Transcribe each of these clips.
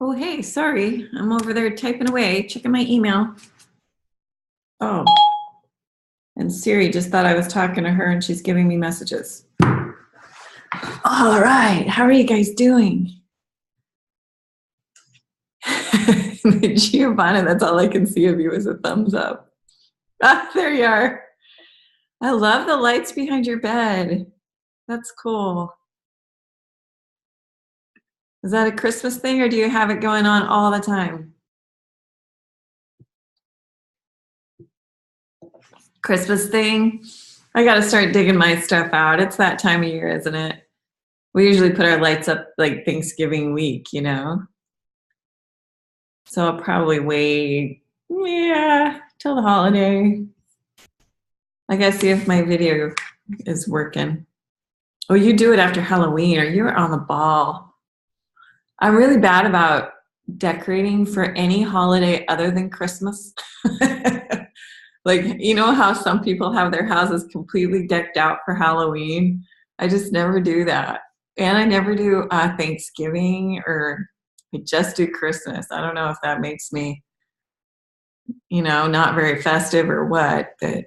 Oh, hey, sorry. I'm over there typing away, checking my email. Oh, and Siri just thought I was talking to her and she's giving me messages. All right. How are you guys doing? Giovanna, that's all I can see of you is a thumbs up. Ah, there you are. I love the lights behind your bed. That's cool. Is that a Christmas thing or do you have it going on all the time? Christmas thing? I got to start digging my stuff out. It's that time of year, isn't it? We usually put our lights up like Thanksgiving week, you know? So I'll probably wait, yeah, till the holiday. I gotta see if my video is working. Oh, you do it after Halloween, or you're on the ball. I'm really bad about decorating for any holiday other than Christmas. Like, you know how some people have their houses completely decked out for Halloween? I just never do that. And I never do Thanksgiving, or I just do Christmas. I don't know if that makes me, not very festive or what, but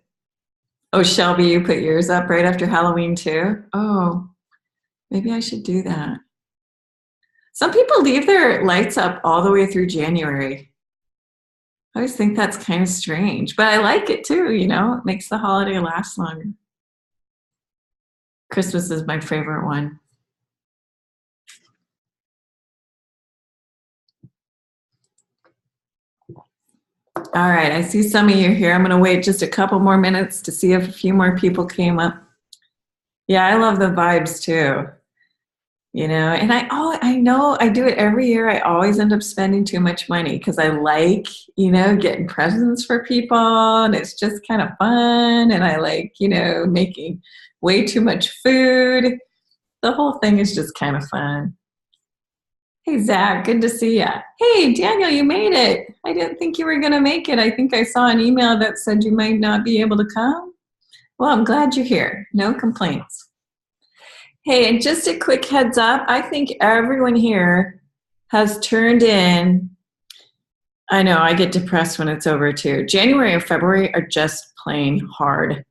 oh, Shelby, you put yours up right after Halloween too? Oh, maybe I should do that. Some people leave their lights up all the way through January. I always think that's kind of strange, but I like it too, it makes the holiday last longer. Christmas is my favorite one. All right, I see some of you here. I'm going to wait just a couple more minutes to see if a few more people came up. Yeah, I love the vibes too. And I know I do it every year. I always end up spending too much money because I like, getting presents for people and it's just kind of fun. And I like, making way too much food. The whole thing is just kind of fun. Hey, Zach, good to see you. Hey, Daniel, you made it. I didn't think you were going to make it. I think I saw an email that said you might not be able to come. Well, I'm glad you're here. No complaints. Hey, and just a quick heads up, I think everyone here has turned in. I know, I get depressed when it's over too. January and February are just plain hard.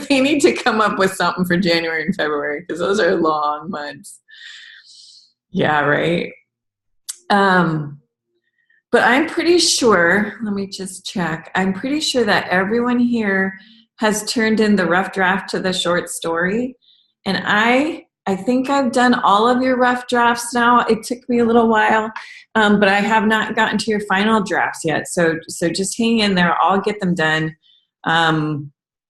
They need to come up with something for January and February because those are long months. Yeah, right. But I'm pretty sure, let me just check. I'm pretty sure that everyone here has turned in the rough draft to the short story. And I think I've done all of your rough drafts now. It took me a little while, but I have not gotten to your final drafts yet. So just hang in there. I'll get them done.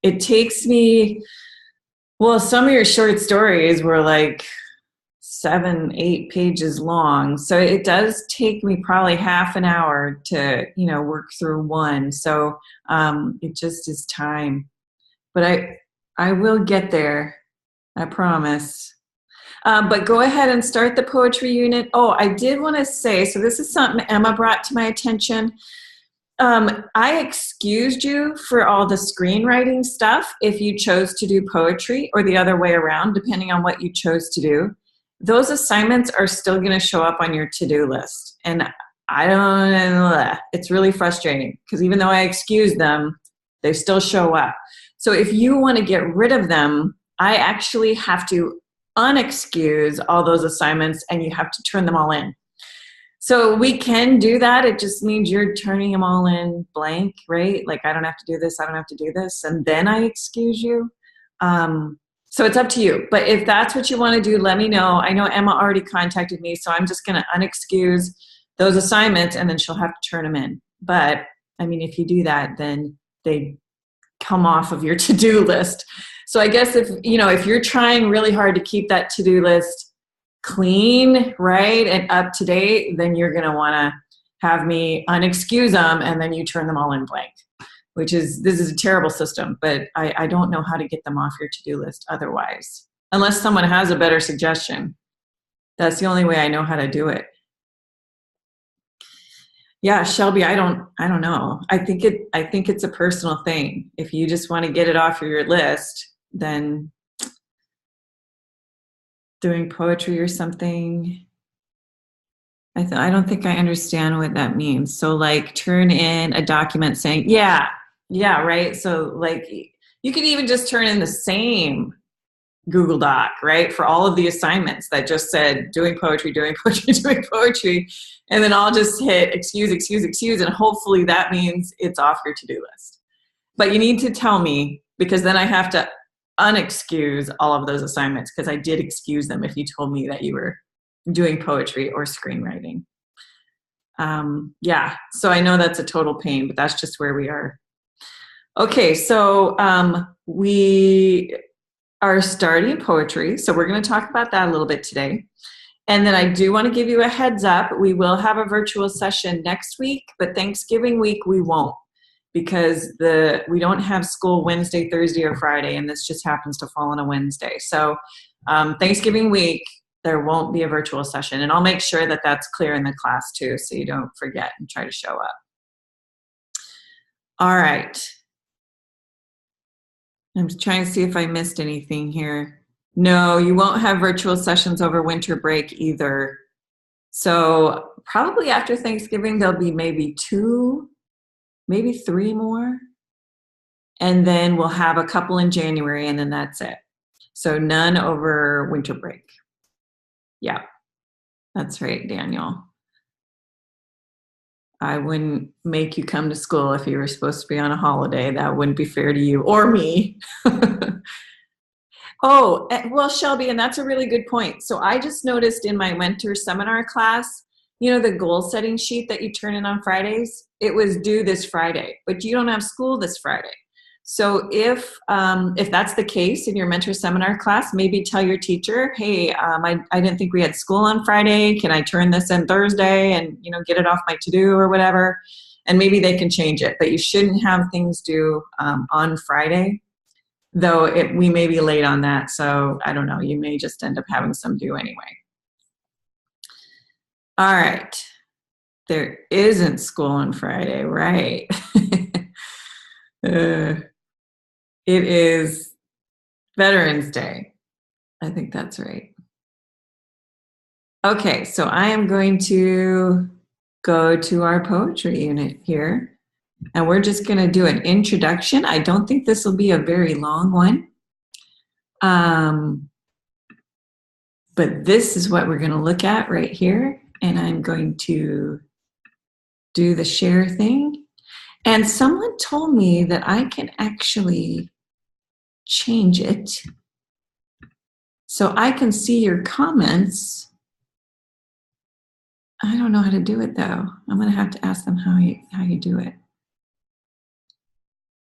It takes me, well, some of your short stories were like 7-8 pages long, so it does take me probably half an hour to work through one. So it just is time, but I will get there, I promise. But go ahead and start the poetry unit. Oh, I did want to say, so this is something Emma brought to my attention. I excused you for all the screenwriting stuff if you chose to do poetry, or the other way around, depending on what you chose to do. Those assignments are still going to show up on your to-do list. And I don't know, it's really frustrating because even though I excuse them, they still show up. So if you want to get rid of them, I actually have to unexcuse all those assignments and you have to turn them all in. So we can do that. It just means you're turning them all in blank, right? Like, I don't have to do this, I don't have to do this, and then I excuse you. So it's up to you. But if that's what you want to do, let me know. I know Emma already contacted me, so I'm just going to unexcuse those assignments, and then she'll have to turn them in. But, I mean, if you do that, then they come off of your to-do list. So I guess if you're trying really hard to keep that to-do list clean, right, and up to date, then you're going to want to have me unexcuse them, and then you turn them all in blank, this is a terrible system, but I don't know how to get them off your to-do list otherwise, unless someone has a better suggestion. That's the only way I know how to do it. Yeah, Shelby, I don't know. I think it's a personal thing. If you just want to get it off of your list, then doing poetry or something. I don't think I understand what that means. So like turn in a document saying, yeah, yeah, right. So like you could even just turn in the same Google Doc, right? For all of the assignments that just said doing poetry, doing poetry, doing poetry. And then I'll just hit excuse, excuse, excuse. And hopefully that means it's off your to-do list. But you need to tell me, because then I have to unexcuse all of those assignments, because I did excuse them if you told me that you were doing poetry or screenwriting. Yeah, so I know that's a total pain, but that's just where we are. Okay, so we are starting poetry, so we're going to talk about that a little bit today. And then I do want to give you a heads up. We will have a virtual session next week, but Thanksgiving week we won't, because we don't have school Wednesday, Thursday, or Friday, and this just happens to fall on a Wednesday. So Thanksgiving week, there won't be a virtual session, and I'll make sure that that's clear in the class too, so you don't forget and try to show up. All right. I'm trying to see if I missed anything here. No, you won't have virtual sessions over winter break either. So probably after Thanksgiving, there'll be maybe 2, maybe 3 more. And then we'll have a couple in January, and then that's it. So none over winter break. Yeah, that's right, Daniel. I wouldn't make you come to school if you were supposed to be on a holiday. That wouldn't be fair to you or me. Oh, well, Shelby, and that's a really good point. So I just noticed in my mentor seminar class, the goal setting sheet that you turn in on Fridays, it was due this Friday, but you don't have school this Friday. So if that's the case in your mentor seminar class, maybe tell your teacher, hey, I didn't think we had school on Friday. Can I turn this in Thursday and, get it off my to-do or whatever? And maybe they can change it, but you shouldn't have things due on Friday, though we may be late on that. So I don't know, you may just end up having some due anyway. All right. There isn't school on Friday, right? It is Veterans Day. I think that's right. Okay, so I am going to go to our poetry unit here, and we're just going to do an introduction. I don't think this will be a very long one. But this is what we're going to look at right here, and I'm going to do the share thing. And someone told me that I can actually change it so I can see your comments. I don't know how to do it though. I'm going to have to ask them how you do it.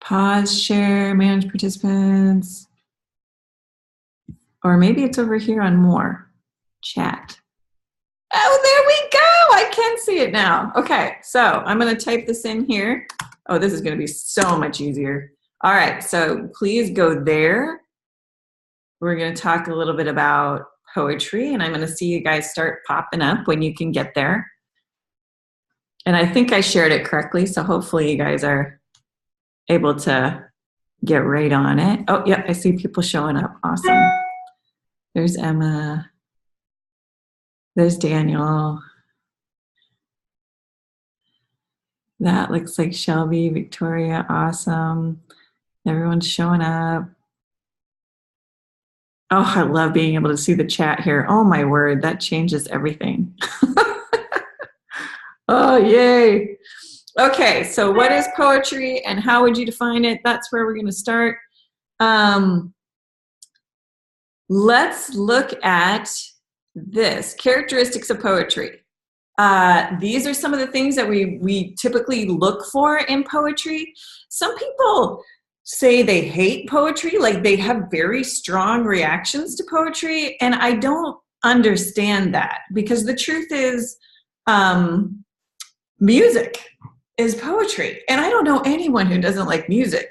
Pause, share, manage participants. Or maybe it's over here on more. Chat. Oh, there we go. I can see it now. Okay, so I'm going to type this in here. Oh, this is going to be so much easier. All right, so please go there. We're going to talk a little bit about poetry, and I'm going to see you guys start popping up when you can get there. And I think I shared it correctly, so hopefully you guys are able to get right on it. Oh, yep, I see people showing up. Awesome. There's Emma. There's Daniel. That looks like Shelby, Victoria, awesome. Everyone's showing up. Oh, I love being able to see the chat here. Oh my word, that changes everything. Oh, yay. Okay, so what is poetry and how would you define it? That's where we're going to start. Let's look at this, characteristics of poetry. These are some of the things that we typically look for in poetry. Some people say they hate poetry, like they have very strong reactions to poetry, and I don't understand that, because the truth is music is poetry, and I don't know anyone who doesn't like music.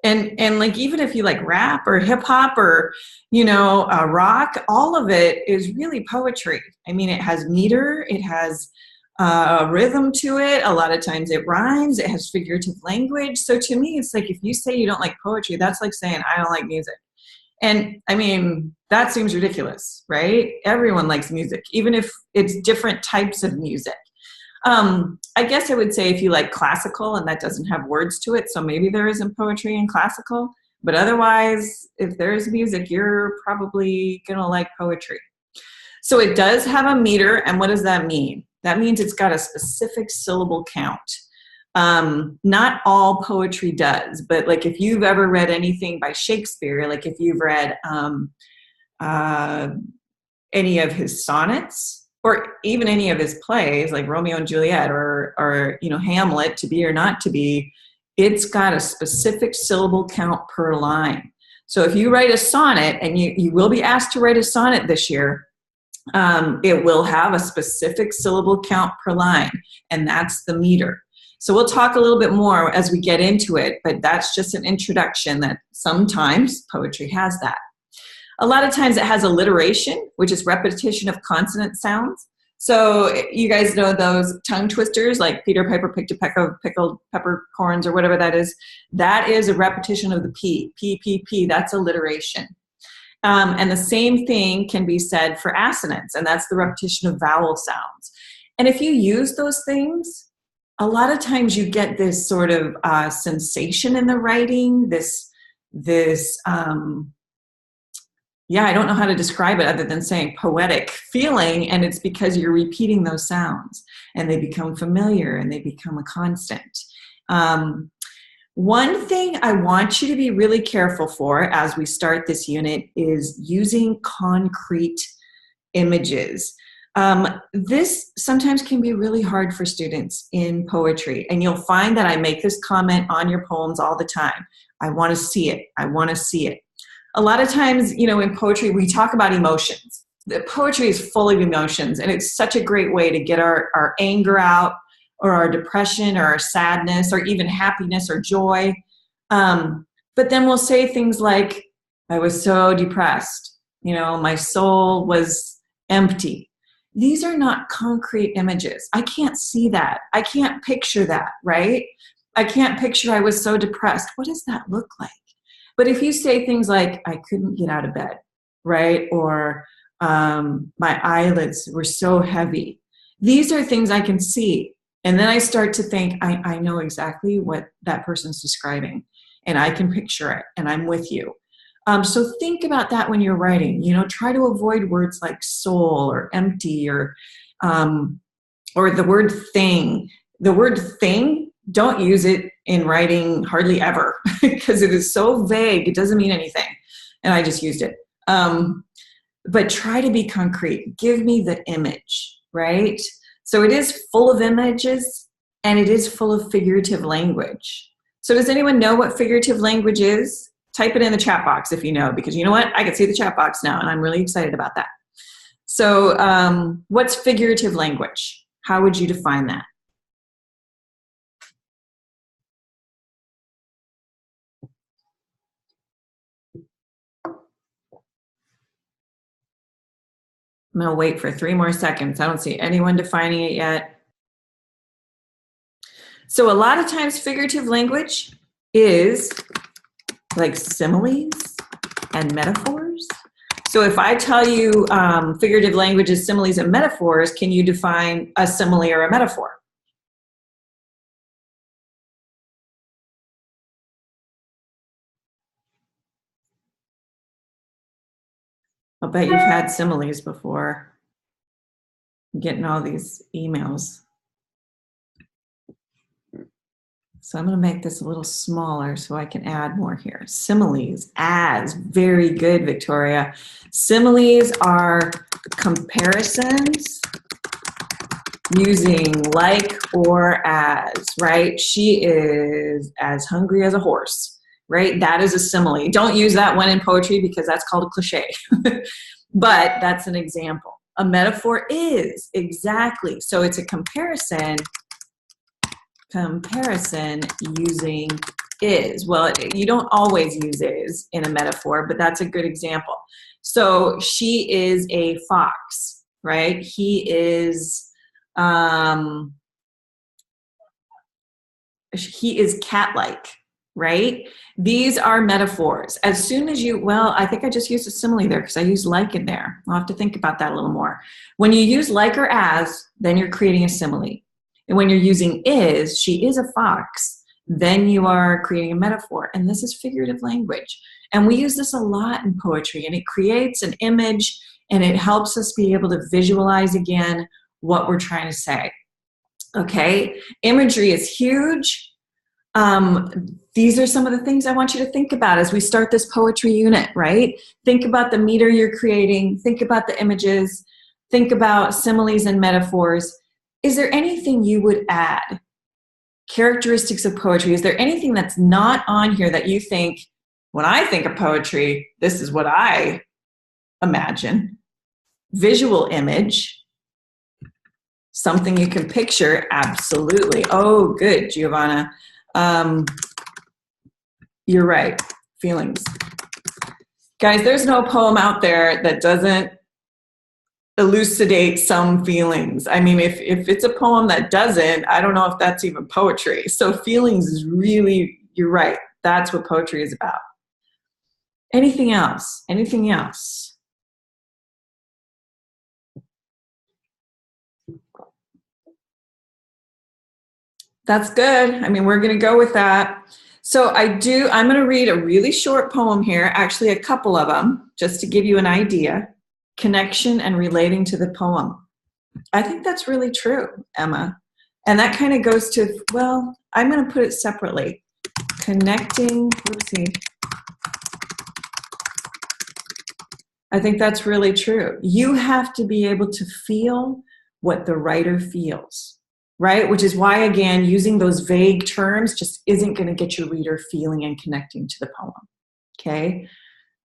And like, even if you like rap or hip hop or, rock, all of it is really poetry. I mean, it has meter, it has rhythm to it. A lot of times it rhymes, it has figurative language. So to me, it's like, if you say you don't like poetry, that's like saying I don't like music. And I mean, That seems ridiculous, right? Everyone likes music, even if it's different types of music. I guess I would say if you like classical and that doesn't have words to it, so maybe there isn't poetry in classical, but otherwise, if there's music, you're probably gonna like poetry. So it does have a meter, and what does that mean? That means it's got a specific syllable count. Not all poetry does, but like if you've ever read anything by Shakespeare, like if you've read uh, any of his sonnets, or even any of his plays, like Romeo and Juliet, or you know, Hamlet, To Be or Not to Be, it's got a specific syllable count per line. So if you write a sonnet, and you will be asked to write a sonnet this year, it will have a specific syllable count per line, and that's the meter. So we'll talk a little bit more as we get into it, but that's just an introduction that sometimes poetry has that. A lot of times it has alliteration, which is repetition of consonant sounds. So you guys know those tongue twisters, like Peter Piper picked a peck of pickled peppercorns, or whatever that is. That is a repetition of the P, P, P, P. That's alliteration. And the same thing can be said for assonance, and that's the repetition of vowel sounds. And if you use those things, a lot of times you get this sort of sensation in the writing, yeah, I don't know how to describe it other than saying poetic feeling, and it's because you're repeating those sounds, and they become familiar, and they become a constant. One thing I want you to be really careful for as we start this unit is using concrete images. This sometimes can be really hard for students in poetry, and you'll find that I make this comment on your poems all the time. I want to see it. I want to see it. A lot of times, you know, in poetry, we talk about emotions. The poetry is full of emotions, and it's such a great way to get our anger out, or our depression, or our sadness, or even happiness or joy. But then we'll say things like, I was so depressed, you know, my soul was empty. These are not concrete images. I can't see that. I can't picture that, right? I can't picture I was so depressed. What does that look like? But if you say things like, I couldn't get out of bed, right? Or my eyelids were so heavy. These are things I can see. And then I start to think, I know exactly what that person's describing, and I can picture it, and I'm with you. So think about that when you're writing. You know, try to avoid words like soul or empty, or the word thing. The word thing, don't use it in writing hardly ever, because it is so vague, it doesn't mean anything. And I just used it. But try to be concrete. Give me the image, right? So it is full of images, and it is full of figurative language. So does anyone know what figurative language is? Type it in the chat box if you know, because you know what? I can see the chat box now, and I'm really excited about that. So what's figurative language? How would you define that? I'm going to wait for 3 more seconds. I don't see anyone defining it yet. So a lot of times figurative language is like similes and metaphors. So if I tell you figurative language is similes and metaphors, can you define a simile or a metaphor? I'll bet you've had similes before. I'm getting all these emails. So I'm going to make this a little smaller so I can add more here. Similes, as, very good, Victoria. Similes are comparisons using like or as, right? She is as hungry as a horse, right? That is a simile. Don't use that one in poetry because that's called a cliche. But that's an example. A metaphor is, exactly. So it's a comparison using is. Well, you don't always use is in a metaphor, but that's a good example. So she is a fox, right? He is cat-like. right? These are metaphors. As soon as you, well, I think I just used a simile there because I used like in there. I'll have to think about that a little more. When you use like or as, then you're creating a simile. And when you're using is, she is a fox, then you are creating a metaphor. And this is figurative language. And we use this a lot in poetry, and it creates an image and it helps us be able to visualize again what we're trying to say. Okay, imagery is huge. These are some of the things I want you to think about as we start this poetry unit, right? Think about the meter you're creating. Think about the images. Think about similes and metaphors. Is there anything you would add? Characteristics of poetry. Is there anything that's not on here that you think, when I think of poetry, this is what I imagine? Visual image. Something you can picture, absolutely. Oh, good, Giovanna. You're right, feelings. Guys, there's no poem out there that doesn't elucidate some feelings. I mean, if it's a poem that doesn't, I don't know if that's even poetry. So feelings is really, you're right, that's what poetry is about. Anything else? Anything else? That's good. I mean, we're going to go with that. So I'm going to read a really short poem here, actually a couple of them, just to give you an idea. Connection and relating to the poem. I think that's really true, Emma. And that kind of goes to, well, I'm going to put it separately. Connecting, whoopsie. I think that's really true. You have to be able to feel what the writer feels. Right? Which is why, again, using those vague terms just isn't going to get your reader feeling and connecting to the poem. Okay?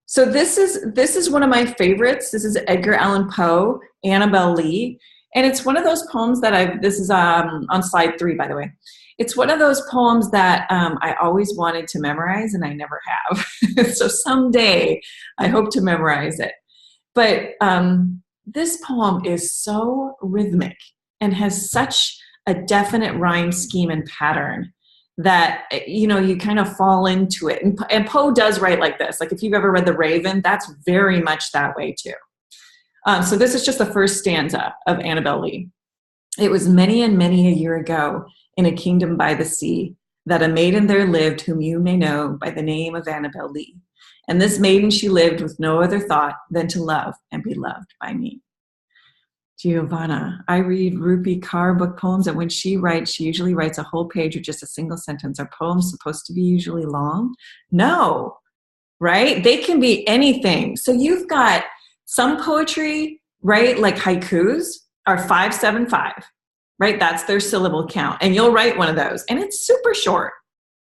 So this is one of my favorites. This is Edgar Allan Poe, Annabel Lee. And it's one of those poems that this is on slide 3, by the way. It's one of those poems that I always wanted to memorize and I never have. So someday I hope to memorize it. But this poem is so rhythmic and has such a definite rhyme scheme and pattern that, you kind of fall into it. And Poe does write like this. Like if you've ever read The Raven, that's very much that way too. So this is just the first stanza of Annabel Lee. It was many and many a year ago in a kingdom by the sea that a maiden there lived whom you may know by the name of Annabel Lee. And this maiden she lived with no other thought than to love and be loved by me. Giovanna, I read Rupi Kaur book poems, and when she writes, she usually writes a whole page or just a single sentence. Are poems supposed to be usually long? No, right? They can be anything. So you've got some poetry, right? Like haikus are 575, right? That's their syllable count. And you'll write one of those, and it's super short.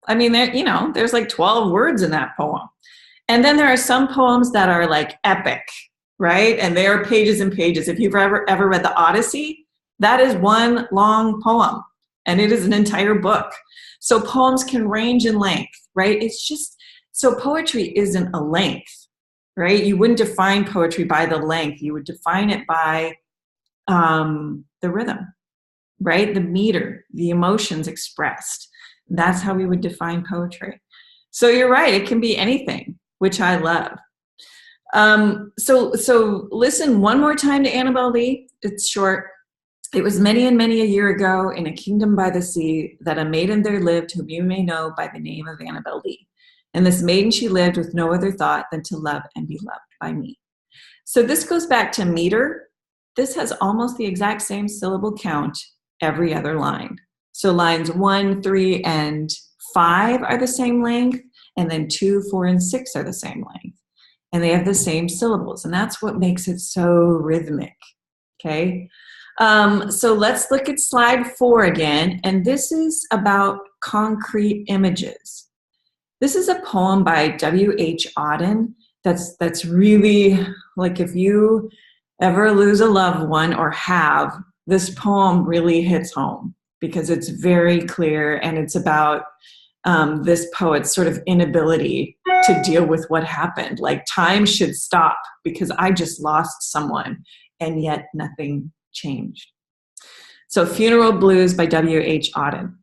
I mean, there's like 12 words in that poem. And then there are some poems that are like epic, right? And they are pages and pages. If you've ever read the Odyssey, that is one long poem, and it is an entire book. So poems can range in length, right? It's just, so poetry isn't a length, right? You wouldn't define poetry by the length. You would define it by the rhythm, right? The meter, the emotions expressed. That's how we would define poetry. So you're right, it can be anything, which I love. So listen one more time to Annabel Lee. It's short. It was many and many a year ago in a kingdom by the sea that a maiden there lived whom you may know by the name of Annabel Lee. And this maiden she lived with no other thought than to love and be loved by me. So this goes back to meter. This has almost the exact same syllable count every other line. So lines 1, 3, and 5 are the same length, and then 2, 4, and 6 are the same length. And they have the same syllables, and that's what makes it so rhythmic, okay? So let's look at slide 4 again, and this is about concrete images. This is a poem by W.H. Auden that's really, like if you ever lose a loved one or have, this poem really hits home because it's very clear, and it's about this poet's sort of inability to deal with what happened. Like time should stop because I just lost someone, and yet nothing changed. So Funeral Blues by W.H. Auden.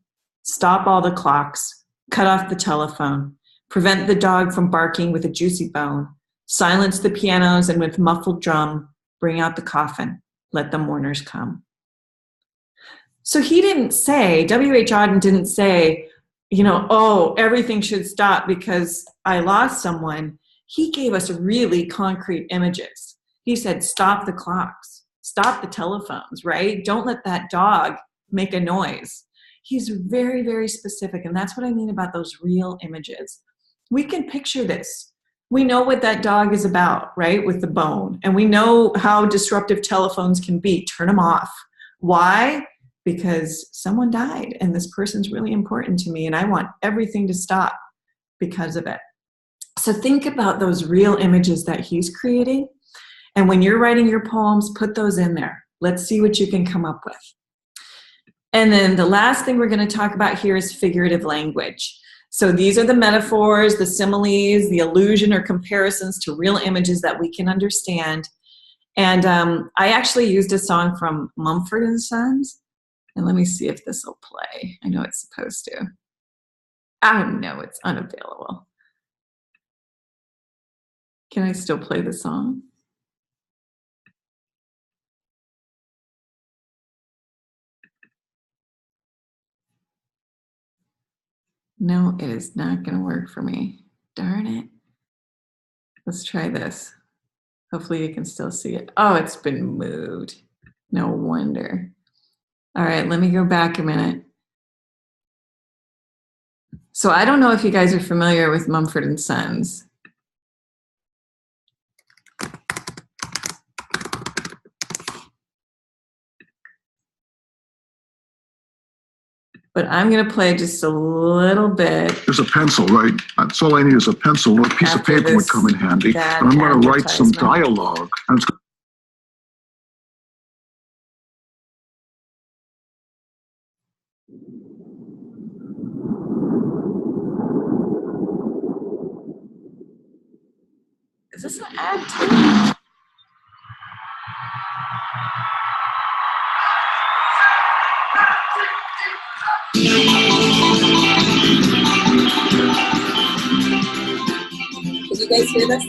Stop all the clocks, Cut off the telephone. Prevent the dog from barking with a juicy bone. Silence the pianos, and with muffled drum, bring out the coffin. Let the mourners come. So he didn't say, W.H. Auden didn't say, oh, everything should stop because I lost someone. He gave us really concrete images. He said, stop the clocks, stop the telephones, right? Don't let that dog make a noise. He's very, very specific, and that's what I mean about those real images. We can picture this. We know what that dog is about, right, with the bone, and we know how disruptive telephones can be. Turn them off. Why? Because someone died, and this person's really important to me, and I want everything to stop because of it. So think about those real images that he's creating, and when you're writing your poems, put those in there. Let's see what you can come up with. And then the last thing we're going to talk about here is figurative language. So these are the metaphors, the similes, the allusion or comparisons to real images that we can understand. And I actually used a song from Mumford & Sons. And let me see if this will play. I know it's supposed to. I don't know, it's unavailable. Can I still play the song? No, it is not going to work for me. Darn it. Let's try this. Hopefully you can still see it. Oh, it's been moved. No wonder. All right, let me go back a minute. So I don't know if you guys are familiar with Mumford & Sons. But I'm going to play just a little bit. There's a pencil, right? That's all I need is a pencil. A piece of paper would come in handy. And I'm going to write some dialogue. And it's Is this an ad too? Can you guys hear this?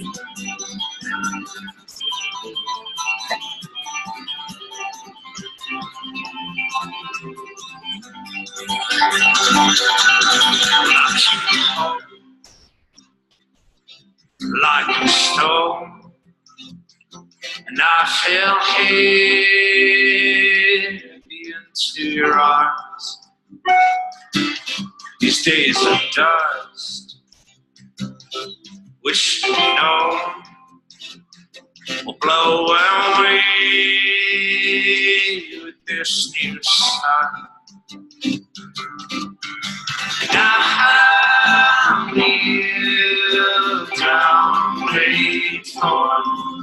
Like a stone, and I fell heavy into your arms. These days of dust, which you know will blow away with this new sun. And I kneel down, wait for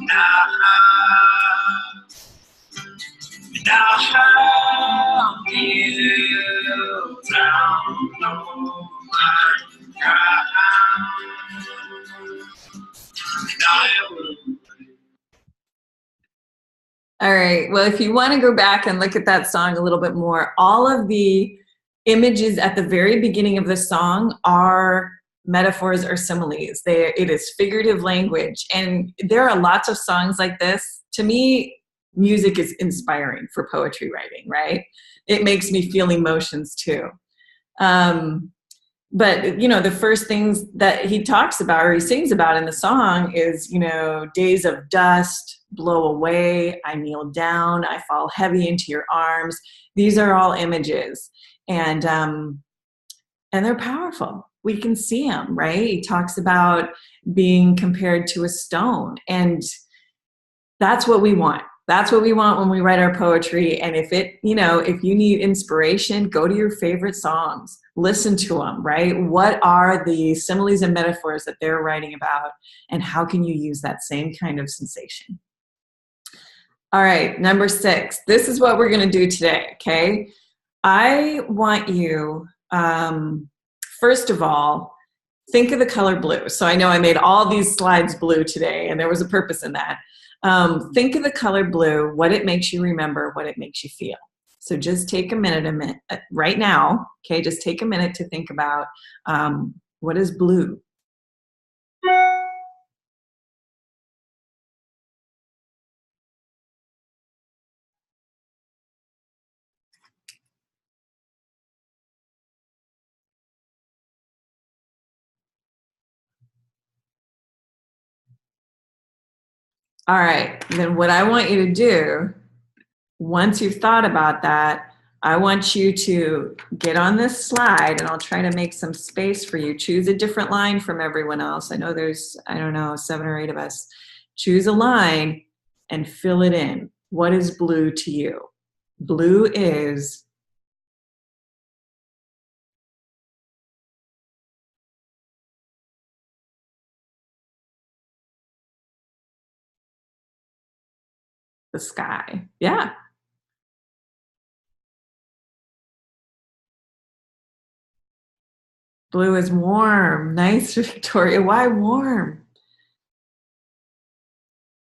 now. And I kneel down, oh my God. And I will. All right. Well, if you want to go back and look at that song a little bit more, all of the images at the very beginning of the song are metaphors or similes. It is figurative language. And there are lots of songs like this. To me, music is inspiring for poetry writing, right? It makes me feel emotions too. But, the first things that he talks about or he sings about in the song is, days of dust, blow away, I kneel down, I fall heavy into your arms. These are all images. And they're powerful. We can see them, right? He talks about being compared to a stone. And that's what we want. That's what we want when we write our poetry. And if you need inspiration, go to your favorite songs, listen to them, right? What are the similes and metaphors that they're writing about? And how can you use that same kind of sensation? All right, number 6. This is what we're going to do today, okay? I want you, first of all, think of the color blue. So I know I made all these slides blue today, and there was a purpose in that. Think of the color blue, what it makes you remember, what it makes you feel. So just take a minute right now, okay? Just take a minute to think about what is blue? All right, then what I want you to do, once you've thought about that, I want you to get on this slide, and I'll try to make some space for you. Choose a different line from everyone else. I know there's, I don't know, 7 or 8 of us. Choose a line and fill it in. What is blue to you? Blue is the sky. Yeah. Blue is warm. Nice, Victoria. Why warm?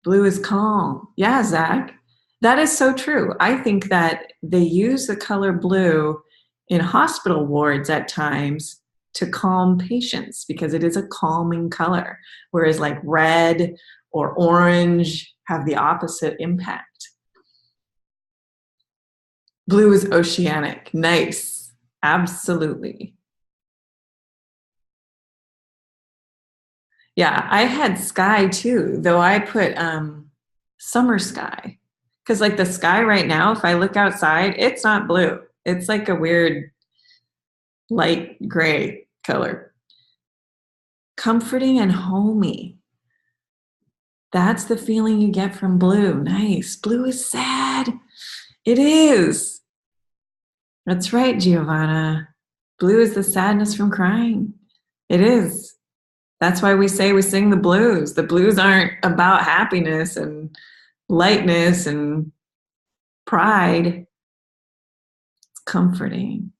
Blue is calm. Yeah, Zach. That is so true. I think that they use the color blue in hospital wards at times to calm patients because it is a calming color, whereas like red or orange have the opposite impact. Blue is oceanic. Nice. Absolutely. Yeah, I had sky too, though I put summer sky. Because like the sky right now, if I look outside, it's not blue. It's like a weird light gray color. Comforting and homey. That's the feeling you get from blue. Nice. Blue is sad. It is. That's right, Giovanna. Blue is the sadness from crying. It is. That's why we say we sing the blues. The blues aren't about happiness and lightness and pride. It's comforting.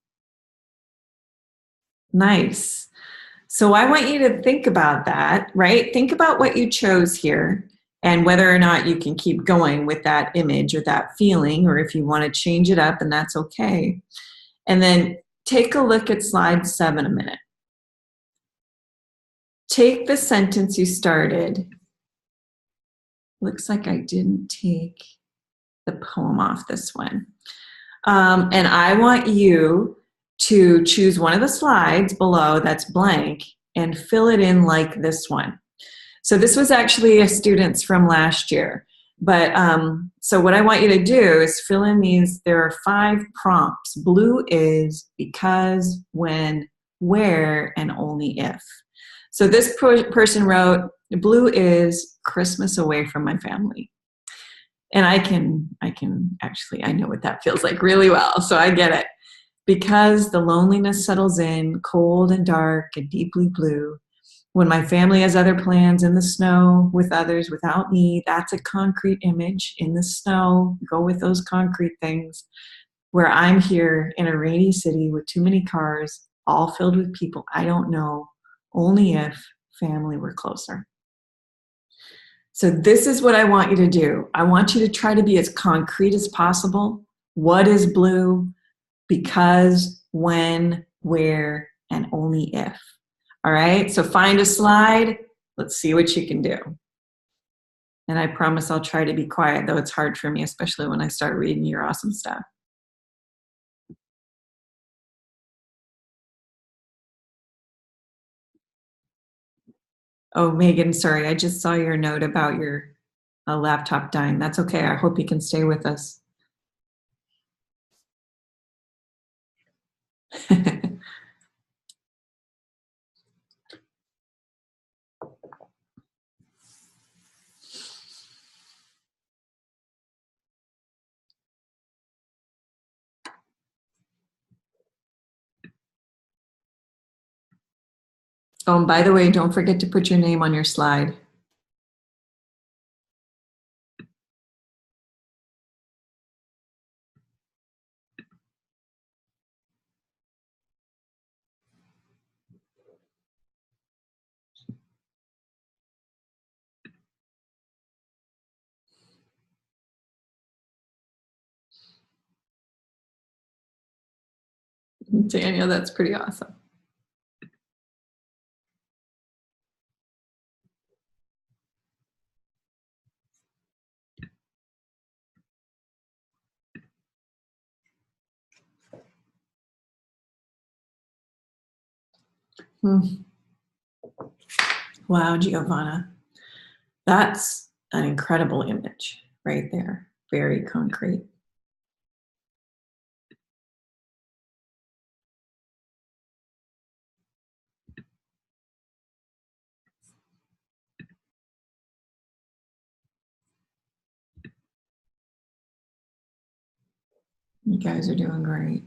Nice. So I want you to think about that, right? Think about what you chose here and whether or not you can keep going with that image or that feeling, or if you want to change it up, and that's okay. And then take a look at slide 7 a minute. Take the sentence you started. Looks like I didn't take the poem off this one. And I want you to choose one of the slides below that's blank and fill it in like this one. So this was actually a student's from last year. But so what I want you to do is fill in these. There are 5 prompts. Blue is because, when, where, and only if. So this person wrote, blue is Christmas away from my family. And I can actually, I know what that feels like really well, so I get it. Because the loneliness settles in, cold and dark and deeply blue. When my family has other plans in the snow with others without me, that's a concrete image in the snow. Go with those concrete things. Where I'm here in a rainy city with too many cars, all filled with people I don't know, only if family were closer. So this is what I want you to do. I want you to try to be as concrete as possible. What is blue? Because, when, where, and only if. All right, so find a slide. Let's see what you can do. And I promise I'll try to be quiet, though it's hard for me, especially when I start reading your awesome stuff. Oh, Megan, sorry, I just saw your note about your laptop dying. That's okay. I hope you can stay with us. Oh, and by the way, don't forget to put your name on your slide. Daniel, that's pretty awesome. Wow, Giovanna. That's an incredible image right there. Very concrete. You guys are doing great.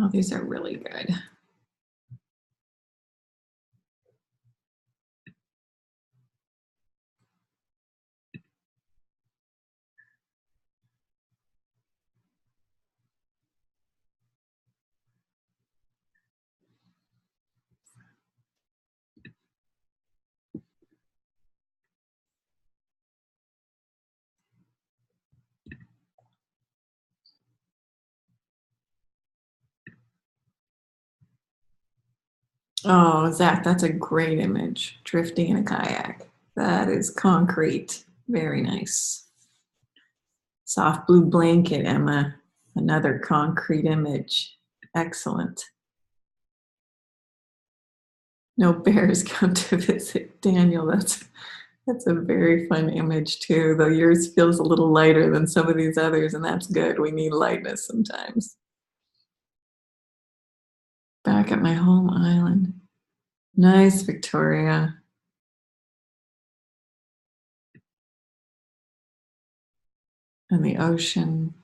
Oh, these are really good. Oh, Zach, that's a great image. Drifting in a kayak. That is concrete. Very nice. Soft blue blanket, Emma. Another concrete image. Excellent. No bears come to visit Daniel. That's a very fun image too, though yours feels a little lighter than some of these others, and that's good. We need lightness sometimes. Back at my home island. Nice, Victoria. And the ocean.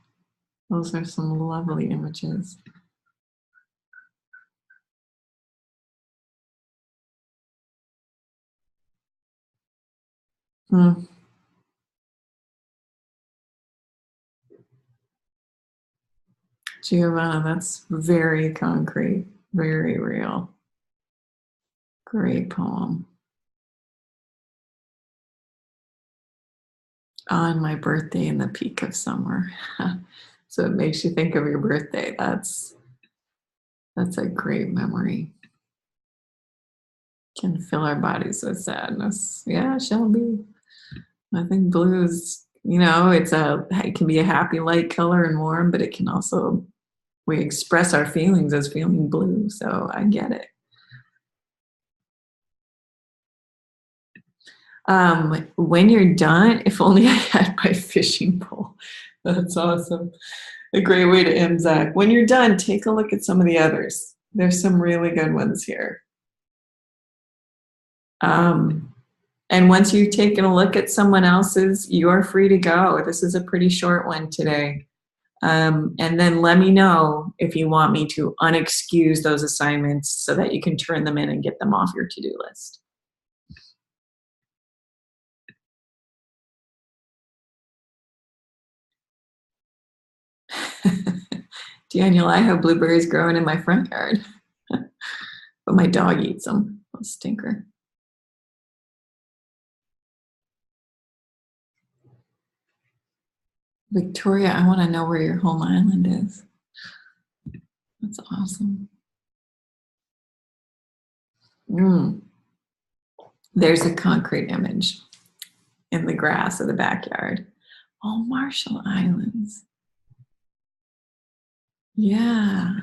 Those are some lovely images. Giovanna, that's very concrete, very real. Great poem. On my birthday in the peak of summer. So it makes you think of your birthday. That's a great memory. Can fill our bodies with sadness. Yeah, Shelby. I think blues, it can be a happy light color and warm, but it can also, we express our feelings as feeling blue. So I get it. When you're done, if only I had my fishing pole. That's awesome. A great way to end, Zach. When you're done, take a look at some of the others. There's some really good ones here. And once you've taken a look at someone else's, you're free to go. This is a pretty short one today. And then let me know if you want me to unexcuse those assignments so that you can turn them in and get them off your to-do list. Daniel, I have blueberries growing in my front yard, but my dog eats them. A stinker. Victoria, I want to know where your home island is. That's awesome. There's a concrete image. in the grass of the backyard. Oh, Marshall Islands. Yeah.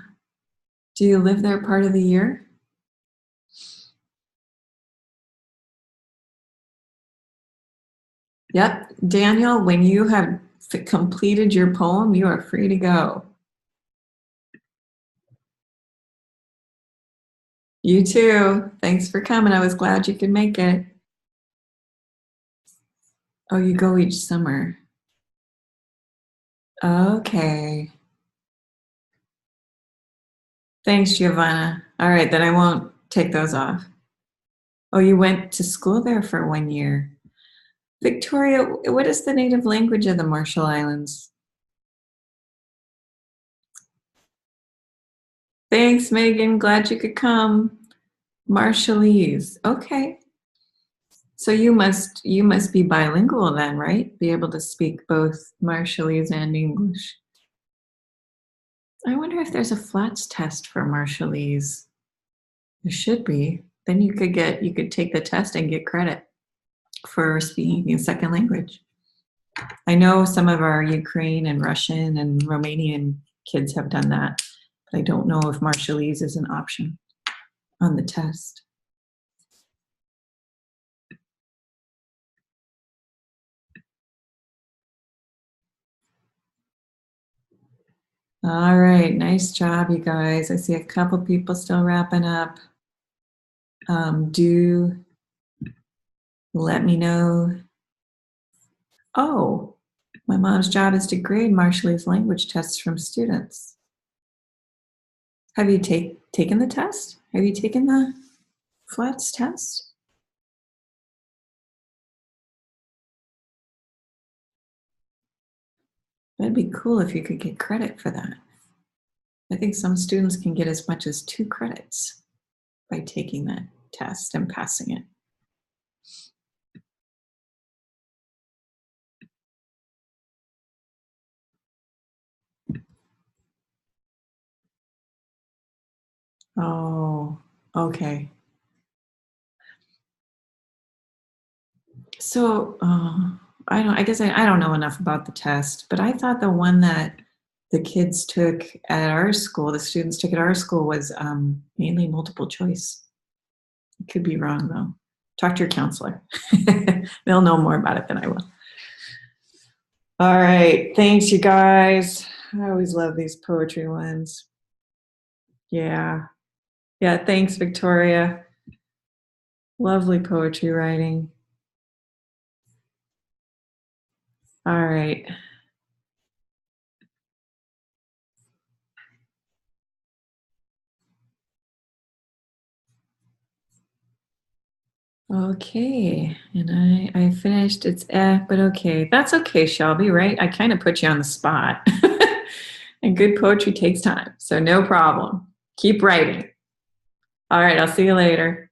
Do you live there part of the year? Yep. Daniel, when you have completed your poem, you are free to go. You too. Thanks for coming. I was glad you could make it. Oh, you go each summer. Okay. Thanks, Giovanna. All right, then I won't take those off. Oh, you went to school there for 1 year. Victoria, what is the native language of the Marshall Islands? Thanks, Megan. Glad you could come. Marshallese. Okay. So you must be bilingual then, right? Be able to speak both Marshallese and English. I wonder if there's a flats test for Marshallese. There should be. Then you could take the test and get credit for speaking a second language. I know some of our Ukraine and Russian and Romanian kids have done that, but I don't know if Marshallese is an option on the test. All right, nice job, you guys. I see a couple people still wrapping up. Do let me know. Oh, my mom's job is to grade Marshallese language tests from students. Have you taken the test? Have you taken the flats test? That'd be cool if you could get credit for that. I think some students can get as much as 2 credits by taking that test and passing it. Oh, okay. So I guess I don't know enough about the test, but I thought the one that the kids took at our school, the students took at our school, was mainly multiple choice. I could be wrong though. Talk to your counselor. They'll know more about it than I will. All right, thanks you guys. I always love these poetry ones. Yeah, thanks Victoria. Lovely poetry writing. All right. Okay, and I finished. It's but okay. That's okay, Shelby, right? I kind of put you on the spot. And good poetry takes time, so no problem. Keep writing. All right, I'll see you later.